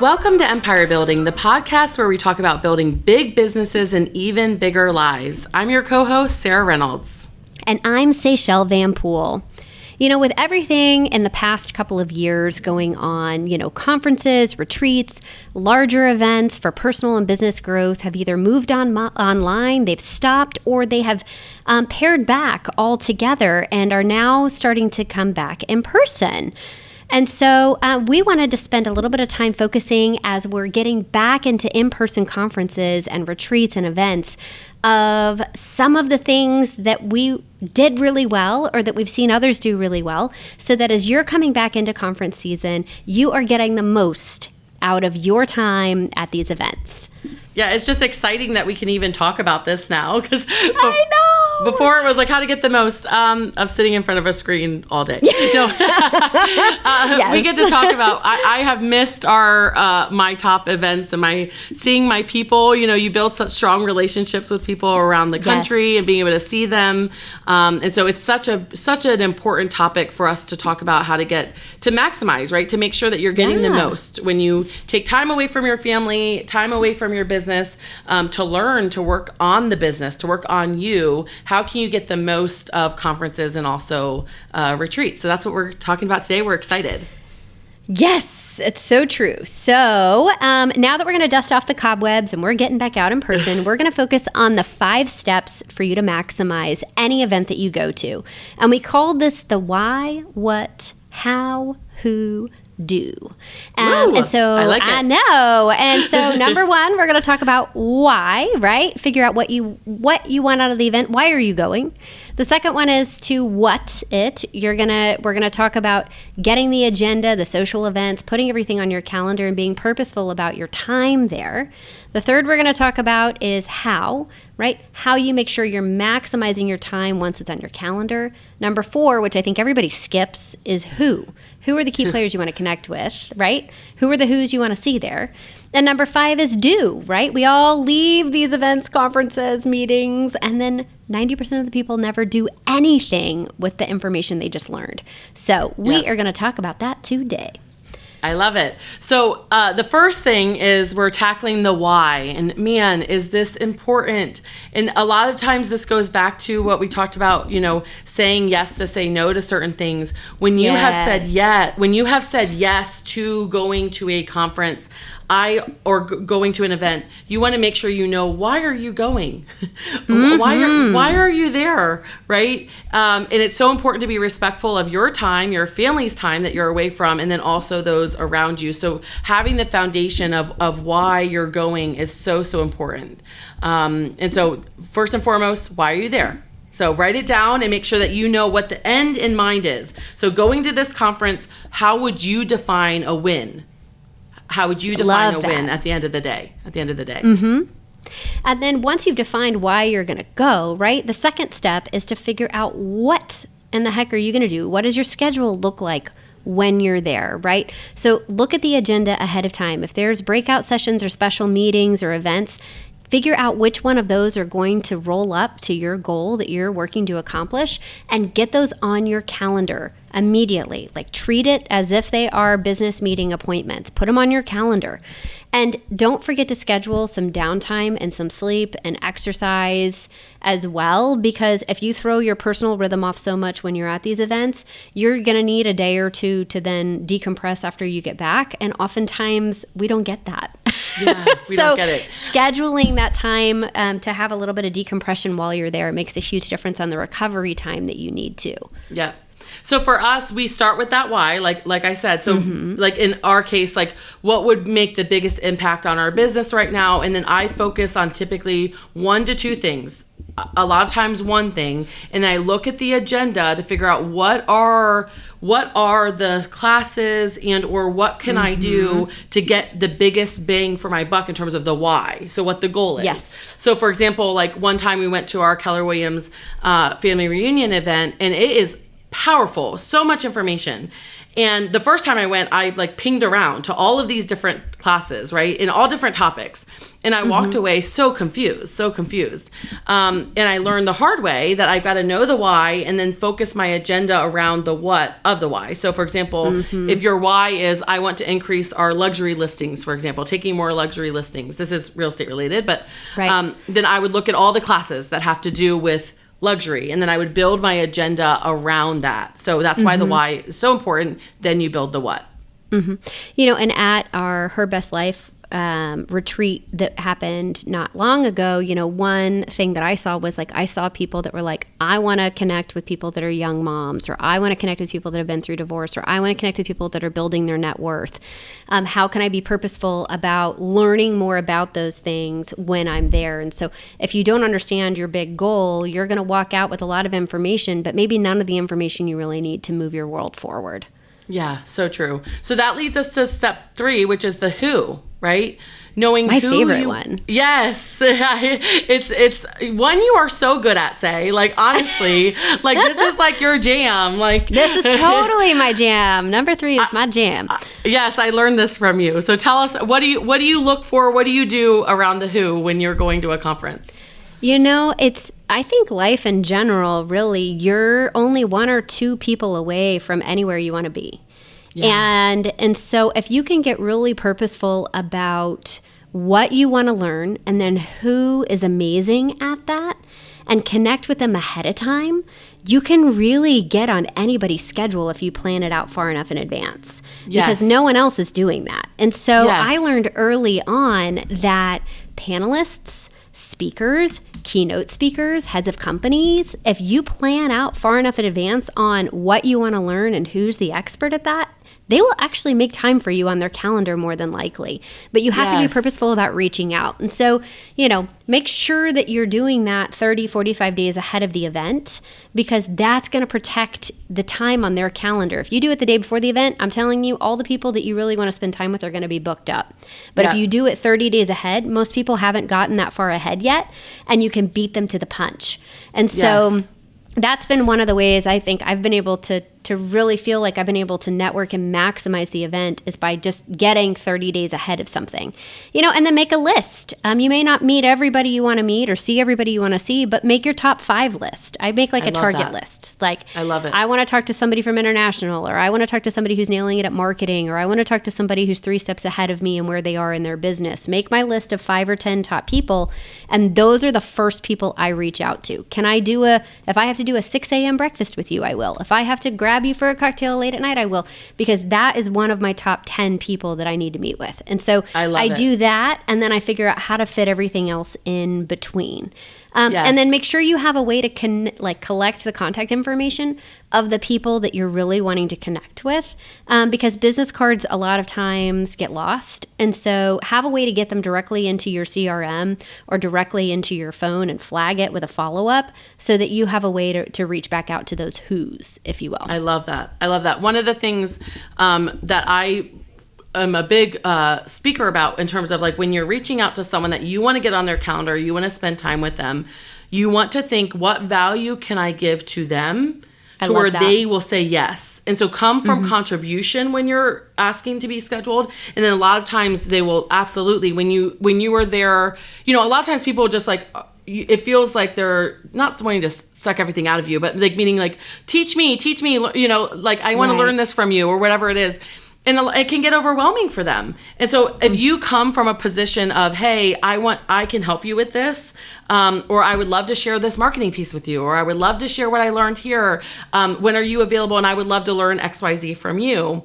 Welcome to Empire Building, the podcast where we talk about building big businesses and even bigger lives. I'm your co-host, Sarah Reynolds. And I'm Seychelle Van Poel. You know, with everything in the past couple of years going on, conferences, retreats, larger events for personal and business growth have either moved on online, they've stopped, or they have pared back altogether and are now starting to come back in person. And so we wanted to spend a little bit of time focusing as we're getting back into in-person conferences and retreats and events of some of the things that we did really well or that we've seen others do really well, so that as you're coming back into conference season, you are getting the most out of your time at these events. Yeah, it's just exciting that we can even talk about this now, because I know. Before it was like how to get the most of sitting in front of a screen all day. No, Yes. We get to talk about. I have missed our my top events and seeing my people. You build such strong relationships with people around the country and being able to see them. And so it's such an important topic for us to talk about how to maximize, right? To make sure that you're getting the most when you take time away from your family, time away from your business, to learn, to work on the business, to work on you. How can you get the most of conferences and also retreats? So that's what we're talking about today. We're excited. Yes, it's so true. So now that we're going to dust off the cobwebs and we're getting back out in person, we're going to focus on the 5 steps for you to maximize any event that you go to. And we called this the why, what, how, who, do. And so I like it. I know. And so number 1, we're going to talk about why, right? Figure out what you want out of the event. Why are you going? The second one is to what it. We're going to talk about getting the agenda, the social events, putting everything on your calendar and being purposeful about your time there. The third we're going to talk about is how, right? How you make sure you're maximizing your time once it's on your calendar. Number 4, which I think everybody skips, is who. Who are the key players you want to connect with, right? Who are the who's you want to see there? And number 5 is do, right? We all leave these events, conferences, meetings, and then 90% of the people never do anything with the information they just learned. So we are going to talk about that today. I love it. So the first thing is we're tackling the why. And man, is this important? And a lot of times this goes back to what we talked about, saying yes to say no to certain things. When you have said yes to going to a conference, going to an event, you want to make sure why are you going? Why are you there, right? And it's so important to be respectful of your time, your family's time that you're away from, and then also those around you. So having the foundation of why you're going is so important. And so first and foremost, why are you there? So write it down and make sure that you know what the end in mind is. So going to this conference, how would you define a win? How would you define a win at the end of the day? Mm-hmm. And then once you've defined why you're going to go, right, the second step is to figure out what in the heck are you going to do? What does your schedule look like when you're there, right? So look at the agenda ahead of time. If there's breakout sessions or special meetings or events, figure out which one of those are going to roll up to your goal that you're working to accomplish and get those on your calendar immediately. Like treat it as if they are business meeting appointments. Put them on your calendar. And don't forget to schedule some downtime and some sleep and exercise as well, because if you throw your personal rhythm off so much when you're at these events, you're going to need a day or two to then decompress after you get back. And oftentimes we don't get that. Yeah, we don't get it. Scheduling that time to have a little bit of decompression while you're there makes a huge difference on the recovery time that you need to. Yeah. So for us, we start with that why, like I said. So like in our case, like what would make the biggest impact on our business right now? And then I focus on typically 1 to 2 things. A lot of times one thing, and then I look at the agenda to figure out what are the classes and or what can I do to get the biggest bang for my buck in terms of the why. So what the goal is. Yes. So for example, like one time we went to our Keller Williams family reunion event, and it is powerful, so much information. And the first time I went, I like pinged around to all of these different classes, right? In all different topics. And I walked away so confused. And I learned the hard way that I got to know the why and then focus my agenda around the what of the why. So for example, if your why is, I want to increase our luxury listings, for example, taking more luxury listings. This is real estate related, but then I would look at all the classes that have to do with luxury. And then I would build my agenda around that. So that's why the why is so important. Then you build the what. You know, and at our Her Best Life retreat that happened not long ago, you know, one thing that I saw was like, I saw people that were like, I want to connect with people that are young moms, or I want to connect with people that have been through divorce, or I want to connect with people that are building their net worth. How can I be purposeful about learning more about those things when I'm there? And so if you don't understand your big goal, you're going to walk out with a lot of information, but maybe none of the information you really need to move your world forward. Yeah, so true. So that leads us to step 3, which is the who, right? Knowing my who favorite one. Yes. It's one you are so good at, say. Like, honestly, like this is like your jam. Like this is totally my jam. Number 3 is my jam. Yes, I learned this from you. So tell us, what do you look for? What do you do around the who when you're going to a conference? You know, I think life in general, really, you're only 1 or 2 people away from anywhere you want to be. Yeah. And so if you can get really purposeful about what you want to learn and then who is amazing at that and connect with them ahead of time, you can really get on anybody's schedule if you plan it out far enough in advance. Yes. Because no one else is doing that. And so I learned early on that panelists, speakers, keynote speakers, heads of companies, if you plan out far enough in advance on what you want to learn and who's the expert at that, they will actually make time for you on their calendar more than likely. But you have to be purposeful about reaching out. And so, you know, make sure that you're doing that 30, 45 days ahead of the event, because that's going to protect the time on their calendar. If you do it the day before the event, I'm telling you, all the people that you really want to spend time with are going to be booked up. But if you do it 30 days ahead, most people haven't gotten that far ahead yet, and you can beat them to the punch. And so that's been one of the ways I think I've been able to really feel like I've been able to network and maximize the event is by just getting 30 days ahead of something, you know, and then make a list. You may not meet everybody you want to meet or see everybody you want to see, but make your top 5 list. I make like a target list. Like, I love it. I want to talk to somebody from international, or I want to talk to somebody who's nailing it at marketing, or I want to talk to somebody who's 3 steps ahead of me and where they are in their business. Make my list of 5 or 10 top people. And those are the first people I reach out to. Can I do if I have to do a 6 a.m. breakfast with you, I will. If I have to grab you for a cocktail late at night, I will, because that is one of my top 10 people that I need to meet with. And so I do that, and then I figure out how to fit everything else in between. And then make sure you have a way to collect the contact information of the people that you're really wanting to connect with, because business cards a lot of times get lost. And so have a way to get them directly into your CRM or directly into your phone and flag it with a follow-up so that you have a way to reach back out to those who's, if you will. I love that. One of the things that I'm a big speaker about in terms of like when you're reaching out to someone that you want to get on their calendar, you want to spend time with them, you want to think, what value can I give to them to where they will say yes. And so come from contribution when you're asking to be scheduled. And then a lot of times they will absolutely, when you are there, you know, a lot of times people just like, it feels like they're not wanting to suck everything out of you, but like meaning like, teach me, you know, like I want to learn this from you or whatever it is. And it can get overwhelming for them. And so if you come from a position of, hey, I can help you with this, or I would love to share this marketing piece with you, or I would love to share what I learned here. When are you available? And I would love to learn XYZ from you.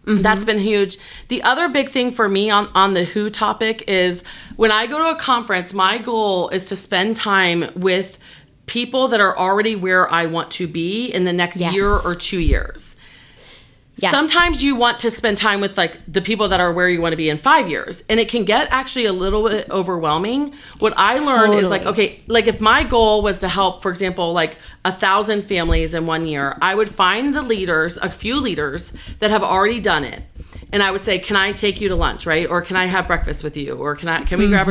That's been huge. The other big thing for me on the who topic is when I go to a conference, my goal is to spend time with people that are already where I want to be in the next year or 2 years. Yes. Sometimes you want to spend time with like the people that are where you want to be in 5 years, and it can get actually a little bit overwhelming. What I learned is like, okay, like if my goal was to help, for example, like 1,000 families in 1 year, I would find a few leaders that have already done it. and I would say, can I take you to lunch, right? Or can I have breakfast with you? Or can we grab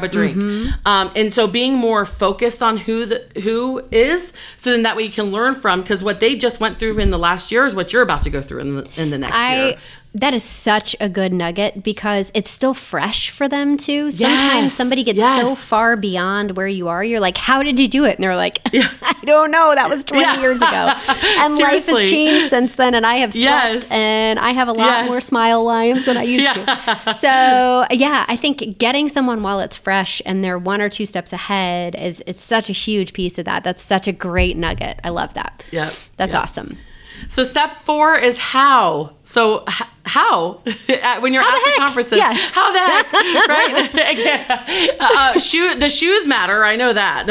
a drink? And so being more focused on who is, so then that way you can learn from, because what they just went through in the last year is what you're about to go through in the next year. That is such a good nugget because it's still fresh for them too. Sometimes somebody gets so far beyond where you are. You're like, how did you do it? And they're like, I don't know. That was 20 years ago. And life has changed since then. And I have slept and I have a lot more smile lines than I used to. So I think getting someone while it's fresh and they're 1 or 2 steps ahead is such a huge piece of that. That's such a great nugget. I love that. That's awesome. So step 4 is how. So how when you're at the conferences, how the heck, right? The shoes matter. I know that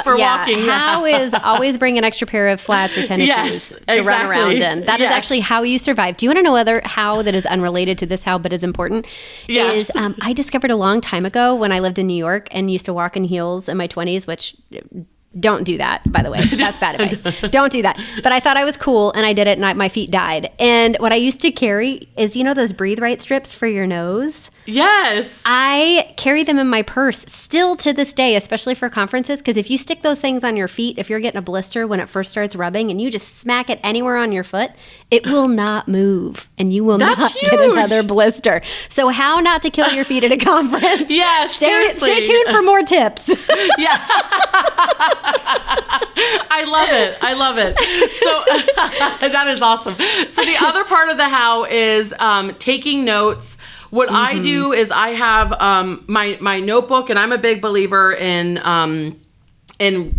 for walking. How is always bring an extra pair of flats or tennis shoes to run around in. That is actually how you survive. Do you want to know other how that is unrelated to this how but is important? Is I discovered a long time ago when I lived in New York and used to walk in heels in my 20s, which don't do that, by the way. That's bad advice. Don't do that. But I thought I was cool, and I did it, and my feet died. And what I used to carry is, those Breathe Right strips for your nose? Yes. I carry them in my purse still to this day, especially for conferences, because if you stick those things on your feet, if you're getting a blister when it first starts rubbing, and you just smack it anywhere on your foot, it will not move, and you will not get another blister. So how not to kill your feet at a conference? Yes, seriously. Stay tuned for more tips. I love it. So that is awesome. So the other part of the how is taking notes. What I do is I have my notebook, and I'm a big believer in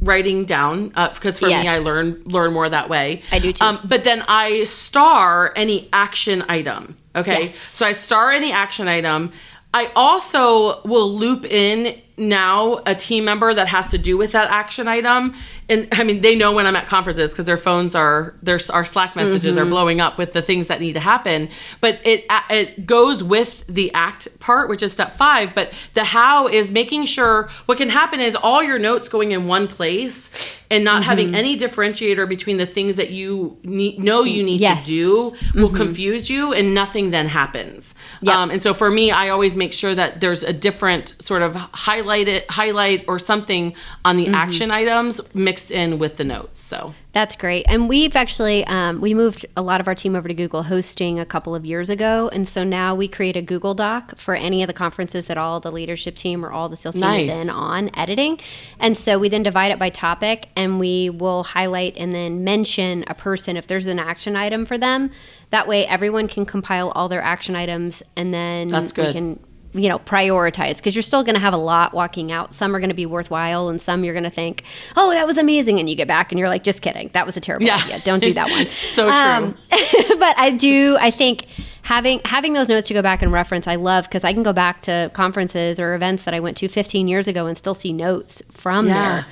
writing down because for me, I learn more that way. I do too. But then I star any action item. Okay, so I star any action item. I also will loop in now a team member that has to do with that action item. And I mean, they know when I'm at conferences because their phones our Slack messages are blowing up with the things that need to happen. But it goes with the act part, which is step 5. But the how is making sure what can happen is all your notes going in one place and not having any differentiator between the things that you need to do will confuse you, and nothing then happens. And so for me, I always make sure that there's a different sort of highlight or something on the action items mixed in with the notes. So that's great. And we've actually, we moved a lot of our team over to Google Hosting a couple of years ago. And so now we create a Google Doc for any of the conferences that all the leadership team or all the sales team is in on editing. And so we then divide it by topic, and we will highlight and then mention a person if there's an action item for them. That way everyone can compile all their action items, and then we can prioritize, because you're still going to have a lot walking out. Some are going to be worthwhile, and some you're going to think, oh, that was amazing. And you get back and you're like, just kidding. That was a terrible idea. Don't do that one. So true. But I think having those notes to go back and reference, I love, because I can go back to conferences or events that I went to 15 years ago and still see notes from there.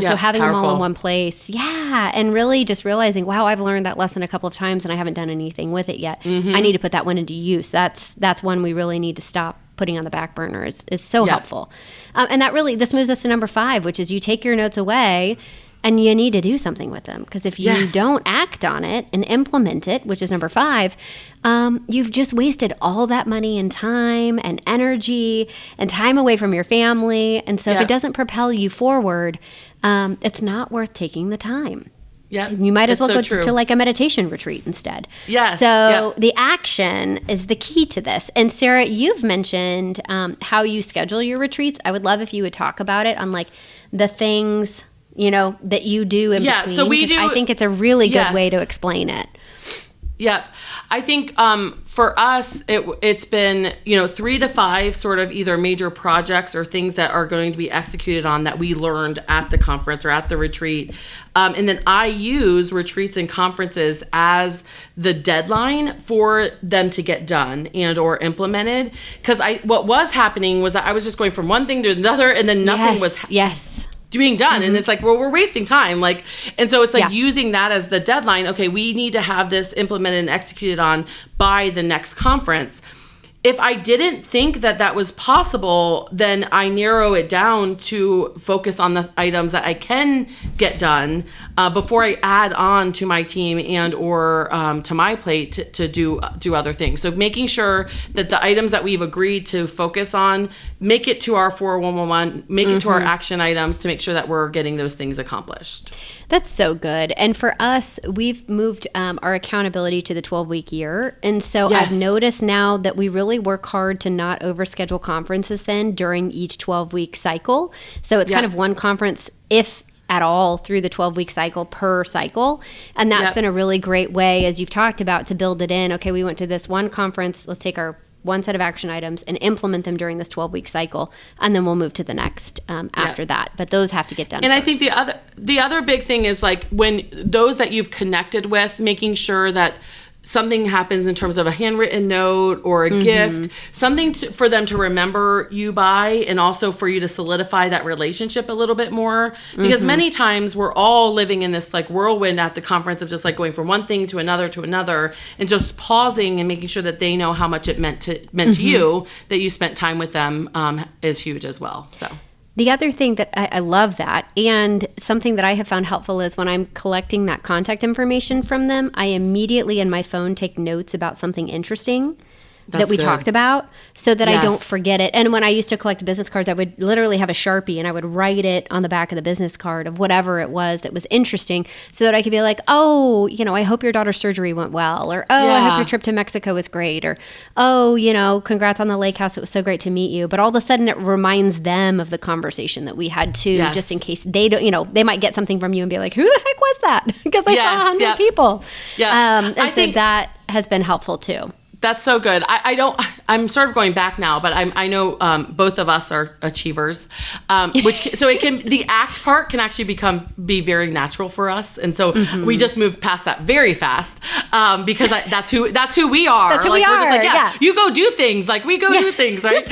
So having them all in one place. And really just realizing, wow, I've learned that lesson a couple of times and I haven't done anything with it yet. I need to put that one into use. That's one we really need to stop putting on the back burner is so helpful. And that really, this moves us to number 5, which is you take your notes away and you need to do something with them. Because if you don't act on it and implement it, which is number 5, you've just wasted all that money and time and energy and time away from your family. And so if it doesn't propel you forward, it's not worth taking the time. Yeah, you might as well go to like a meditation retreat instead. Yes. So the action is the key to this. And Sarah, you've mentioned how you schedule your retreats. I would love if you would talk about it on like the things, that you do in between. So we do. I think it's a really good way to explain it. Yeah. I think for us, it's been, 3 to 5 sort of either major projects or things that are going to be executed on that we learned at the conference or at the retreat. And then I use retreats and conferences as the deadline for them to get done and or implemented. Because what was happening was that I was just going from one thing to another, and then nothing was being done. And it's like, well, we're wasting time. And so it's like using that as the deadline. Okay, we need to have this implemented and executed on by the next conference. if I didn't think that that was possible, then I narrow it down to focus on the items that I can get done before I add on to my team and or to my plate to do other things. So making sure that the items that we've agreed to focus on, make it to our 41111, make it to our action items to make sure that we're getting those things accomplished. That's so good. And for us, we've moved our accountability to the 12-week year. And so Yes. I've noticed now that we really work hard to not overschedule conferences then during each 12-week cycle. So it's kind of one conference, if at all, through the 12-week cycle per cycle. And that's been a really great way, as you've talked about, to build it in. Okay, we went to this one conference. Let's take our one set of action items and implement them during this 12-week cycle, and then we'll move to the next after that. But those have to get done And first. I think the other big thing is like when those that you've connected with, making sure that something happens in terms of a handwritten note or a gift, something for them to remember you by, and also for you to solidify that relationship a little bit more. Because many times we're all living in this like whirlwind at the conference of just like going from one thing to another, and just pausing and making sure that they know how much it meant to you, that you spent time with them is huge as well. So. The other thing that I love that, and something that I have found helpful, is when I'm collecting that contact information from them, I immediately in my phone take notes about something interesting that we talked about, so that I don't forget it. And when I used to collect business cards, I would literally have a Sharpie and I would write it on the back of the business card of whatever it was that was interesting, so that I could be like, oh, I hope your daughter's surgery went well, or I hope your trip to Mexico was great, or congrats on the lake house, it was so great to meet you. But all of a sudden it reminds them of the conversation that we had too, just in case they don't, they might get something from you and be like, who the heck was that? Because I saw 100 people. And I think that has been helpful too. That's so good. I'm sort of going back now, but I know both of us are achievers, the act part can actually be very natural for us. And so we just moved past that very fast because that's who we are. That's who like, we we're are. just like, you go do things. Like we go do things, right?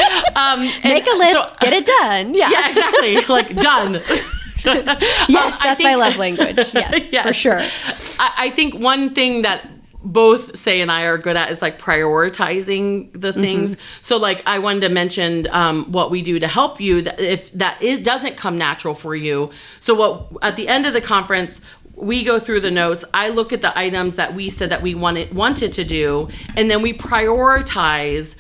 Make a list, get it done. Yeah, exactly. Like done. Yes, that's my love language. Yes, for sure. I think one thing that both Say and I are good at is like prioritizing the things. So like I wanted to mention what we do to help you if it doesn't come natural for you. So at the end of the conference, we go through the notes. I look at the items that we said that we wanted to do, and then we prioritize.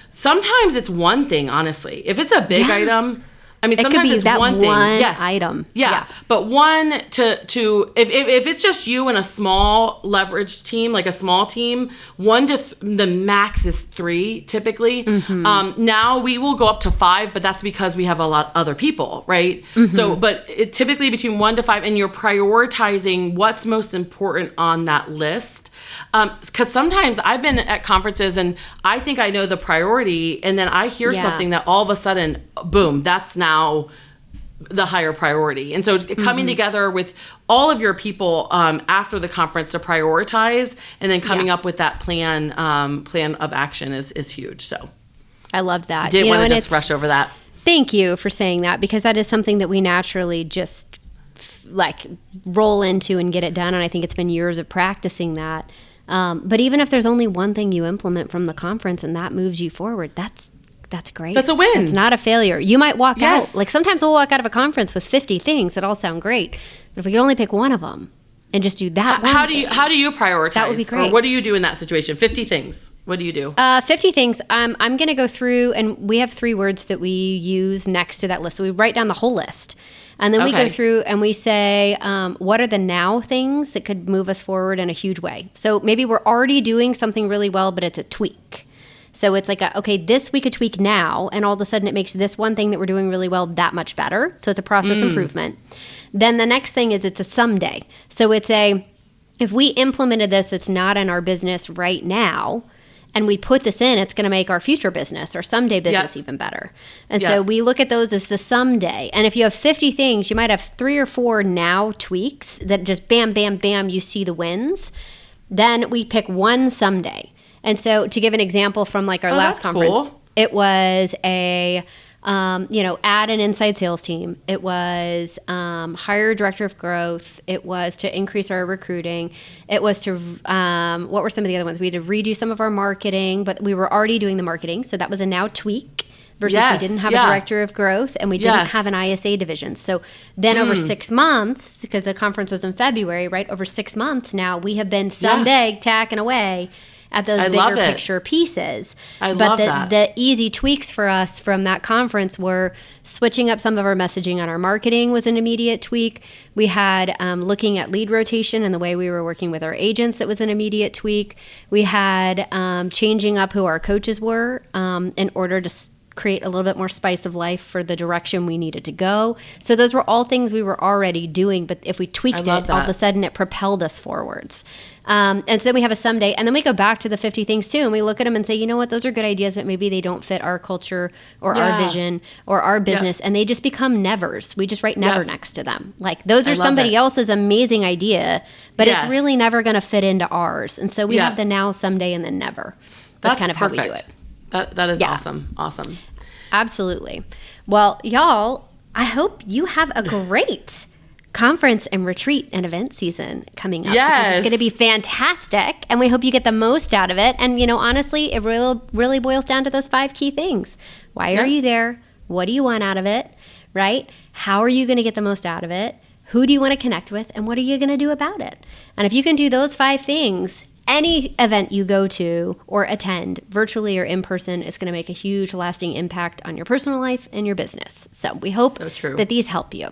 Sometimes it's one thing, honestly. If it's a big item, I mean, sometimes it's one thing. Yes. Item. Yeah. But one if it's just you and a small leveraged team, like a small team, the max is 3 typically. Now we will go up to 5, but that's because we have a lot of other people, right? So, but typically between 1 to 5, and you're prioritizing what's most important on that list. Because sometimes I've been at conferences and I think I know the priority, and then I hear something that all of a sudden, boom, that's now the higher priority. And so coming together with all of your people after the conference to prioritize, and then coming up with that plan of action is huge. So I love that. Didn't want to just rush over that. Thank you for saying that, because that is something that we naturally just like roll into and get it done. And I think it's been years of practicing that. But even if there's only one thing you implement from the conference and that moves you forward, that's great. That's a win. It's not a failure. You might walk out, like sometimes we'll walk out of a conference with 50 things that all sound great. But if we can only pick one of them and just do that how do you prioritize? That would be great. Or what do you do in that situation? 50 things. What do you do? 50 things. I'm going to go through, and we have 3 words that we use next to that list. So we write down the whole list. And then we go through and we say, what are the now things that could move us forward in a huge way? So maybe we're already doing something really well, but it's a tweak. So it's like, this we could tweak now, and all of a sudden it makes this one thing that we're doing really well that much better. So it's a process improvement. Then the next thing is it's a someday. So it's if we implemented this, it's not in our business right now, and we put this in, it's going to make our future business or someday business even better. And so we look at those as the someday. And if you have 50 things, you might have 3 or 4 now tweaks that just bam, bam, bam, you see the wins. Then we pick one someday. And so to give an example from like our last conference, it was add an inside sales team. It was hire a director of growth. It was to increase our recruiting. It was to, what were some of the other ones? We had to redo some of our marketing, but we were already doing the marketing. So that was a now tweak versus we didn't have a director of growth and we didn't have an ISA division. So then over 6 months, because the conference was in February, right? Over 6 months now, we have been someday tacking away at those bigger picture pieces. But the easy tweaks for us from that conference were switching up some of our messaging on our marketing was an immediate tweak. We had looking at lead rotation and the way we were working with our agents, that was an immediate tweak. We had changing up who our coaches were in order to create a little bit more spice of life for the direction we needed to go. So those were all things we were already doing, but if we tweaked it, all of a sudden it propelled us forwards. And so then we have a someday, and then we go back to the 50 things too, and we look at them and say, you know what, those are good ideas, but maybe they don't fit our culture or our vision or our business, and they just become nevers. We just write never next to them. Like those are somebody else's amazing idea, but it's really never going to fit into ours. And so we have the now, someday, and then never. That's kind of how we do it. That is awesome. Awesome. Absolutely. Well, y'all, I hope you have a great conference and retreat and event season coming up. Yes. It's going to be fantastic, and we hope you get the most out of it. And, honestly, it really boils down to those 5 key things. Why are you there? What do you want out of it? Right? How are you going to get the most out of it? Who do you want to connect with? And what are you going to do about it? And if you can do those 5 things, any event you go to or attend, virtually or in person, is going to make a huge lasting impact on your personal life and your business. So we hope that these help you.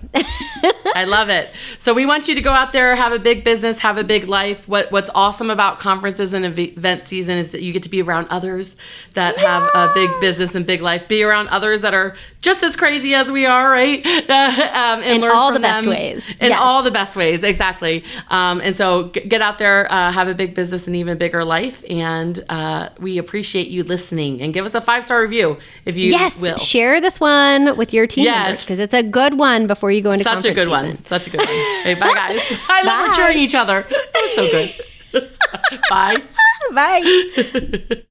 I love it. So we want you to go out there, have a big business, have a big life. What's awesome about conferences and event season is that you get to be around others that have a big business and big life. Be around others that are just as crazy as we are, right? And in learn all from the best them. ways. In all the best ways, exactly. And so get out there, have a big business, an even bigger life, and we appreciate you listening. And give us a 5-star review if you will. Share this one with your team members, because it's a good one before you go into conference season. Such a good one. Hey, bye guys. I love we're cheering each other. That's so good. Bye. Bye.